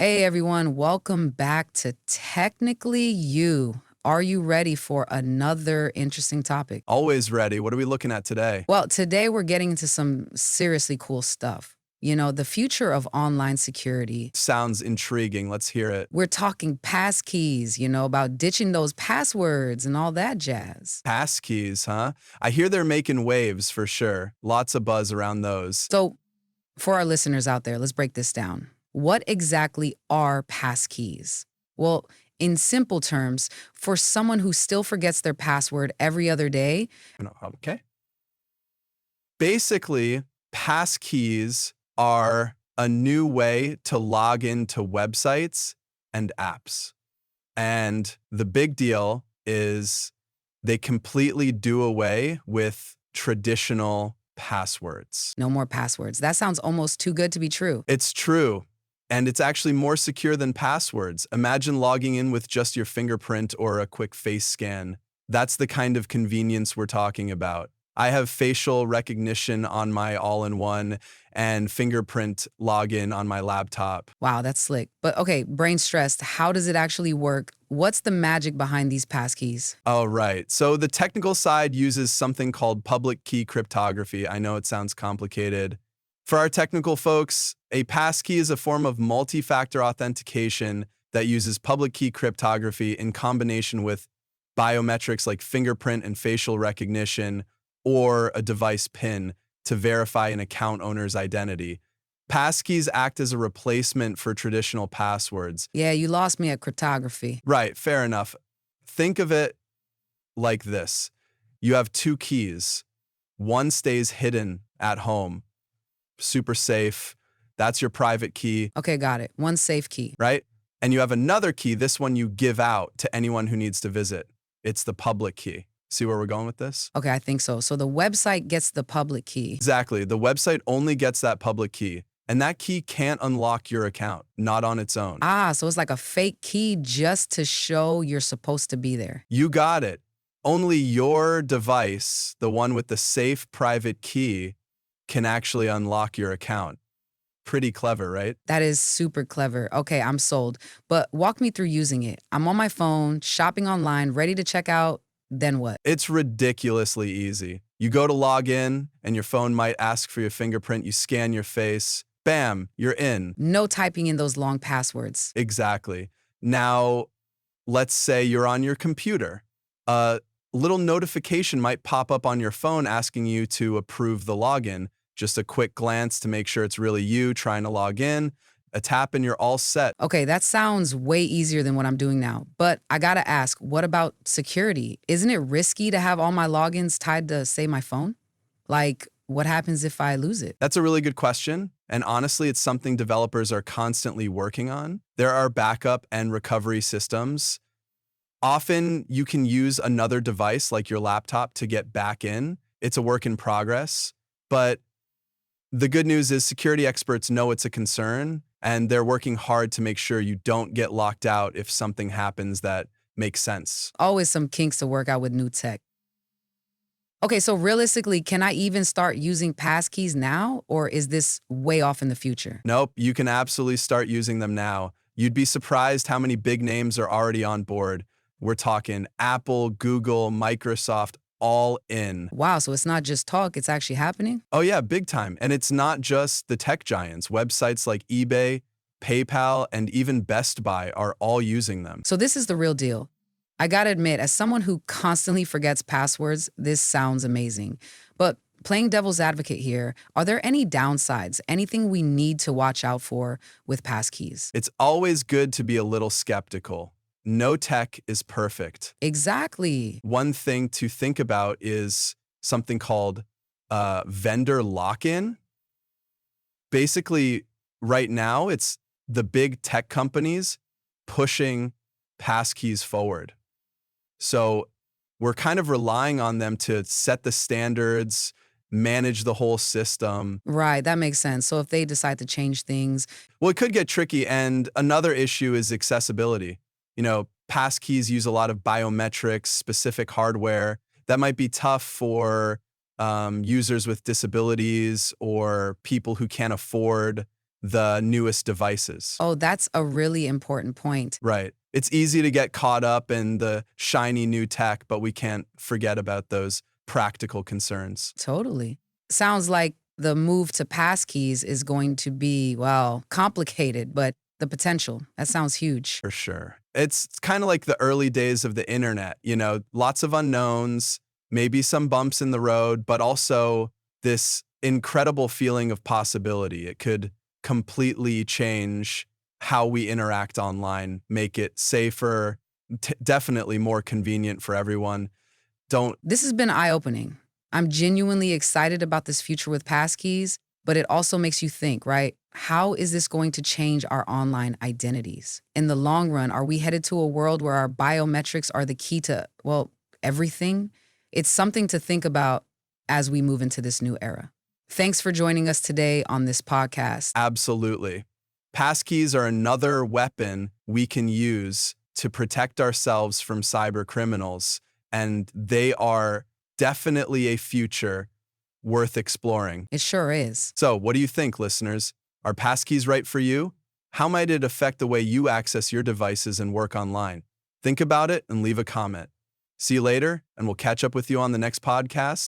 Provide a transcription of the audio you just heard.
Hey everyone, welcome back to Technically You. Are you ready for another interesting topic? Always ready. What are we looking at today? Well, today we're getting into some seriously cool stuff. The future of online security. Sounds intriguing. Let's hear it. We're talking passkeys, about ditching those passwords and all that jazz. Passkeys, huh? I hear they're making waves for sure. Lots of buzz around those. So, for our listeners out there, let's break this down. What exactly are passkeys? Well, in simple terms, for someone who still forgets their password every other day, Okay. Basically, passkeys are a new way to log into websites and apps. And the big deal is they completely do away with traditional passwords. no more passwords. That sounds almost too good to be true. It's true. And it's actually more secure than passwords. Imagine logging in with just your fingerprint or a quick face scan. That's the kind of convenience we're talking about. I have facial recognition on my all-in-one and fingerprint login on my laptop. Wow, that's slick. But okay, brain stressed. How does it actually work? What's the magic behind these passkeys? Oh, right. So the technical side uses something called public key cryptography. I know it sounds complicated. For our technical folks, a passkey is a form of multi-factor authentication that uses public key cryptography in combination with biometrics like fingerprint and facial recognition or a device PIN to verify an account owner's identity. Passkeys act as a replacement for traditional passwords. Yeah, you lost me at cryptography. Right, fair enough. Think of it like this. You have two keys. One stays hidden at home, super safe. That's your private key, Okay, got it. One safe key. right? And you have another key. This one you give out to anyone who needs to visit. It's the public key. See where we're going with this? Okay, I think so. So the website gets the public key. Exactly. The website only gets that public key, and that key can't unlock your account, not on its own. Ah, so it's like a fake key just to show you're supposed to be there. You got it. Only your device, the one with the safe private key, can actually unlock your account. Pretty clever, right? That is super clever. Okay, I'm sold. But walk me through using it. I'm on my phone, shopping online, ready to check out. Then what? It's ridiculously easy. You go to log in, and your phone might ask for your fingerprint. You scan your face. Bam, you're in. No typing in those long passwords. Exactly. Now, let's say you're on your computer. A little notification might pop up on your phone asking you to approve the login. Just a quick glance to make sure it's really you trying to log in. A tap and you're all set. Okay, that sounds way easier than what I'm doing now. But I gotta ask, what about security? Isn't it risky to have all my logins tied to, say, my phone? Like, what happens if I lose it? That's a really good question. And honestly, it's something developers are constantly working on. There are backup and recovery systems. Often you can use another device like your laptop to get back in. It's a work in progress. But the good news is security experts know it's a concern, and they're working hard to make sure you don't get locked out if something happens that makes sense. Always some kinks to work out with new tech. Okay, so realistically, can I even start using passkeys now, or is this way off in the future? Nope, you can absolutely start using them now. You'd be surprised how many big names are already on board. We're talking Apple, Google, Microsoft, all in. Wow, so it's not just talk, it's actually happening? Oh yeah, big time. And it's not just the tech giants. Websites like eBay, PayPal, and even Best Buy are all using them. So this is the real deal. I gotta admit, as someone who constantly forgets passwords, this sounds amazing. But playing devil's advocate here, are there any downsides, anything we need to watch out for with passkeys? It's always good to be a little skeptical. No tech is perfect. Exactly. One thing to think about is something called vendor lock-in. Basically, right now, it's the big tech companies pushing passkeys forward. So we're kind of relying on them to set the standards, manage the whole system. Right, that makes sense. So if they decide to change things, Well, it could get tricky. And another issue is accessibility. Passkeys use a lot of biometrics, specific hardware. That might be tough for users with disabilities or people who can't afford the newest devices. Oh, that's a really important point. Right. It's easy to get caught up in the shiny new tech, but we can't forget about those practical concerns. Totally. Sounds like the move to passkeys is going to be, well, complicated, but the potential, that sounds huge. For sure. It's kind of like the early days of the internet, lots of unknowns, maybe some bumps in the road, but also this incredible feeling of possibility. It could completely change how we interact online, make it safer, definitely more convenient for everyone. Don't, This has been eye-opening. I'm genuinely excited about this future with passkeys, but it also makes you think, right? How is this going to change our online identities? In the long run, are we headed to a world where our biometrics are the key to, well, everything? It's something to think about as we move into this new era. Thanks for joining us today on this podcast. absolutely. Passkeys are another weapon we can use to protect ourselves from cyber criminals, and they are definitely a future worth exploring. It sure is. So, what do you think, listeners? Are passkeys right for you? How might it affect the way you access your devices and work online? Think about it and leave a comment. See you later, and we'll catch up with you on the next podcast.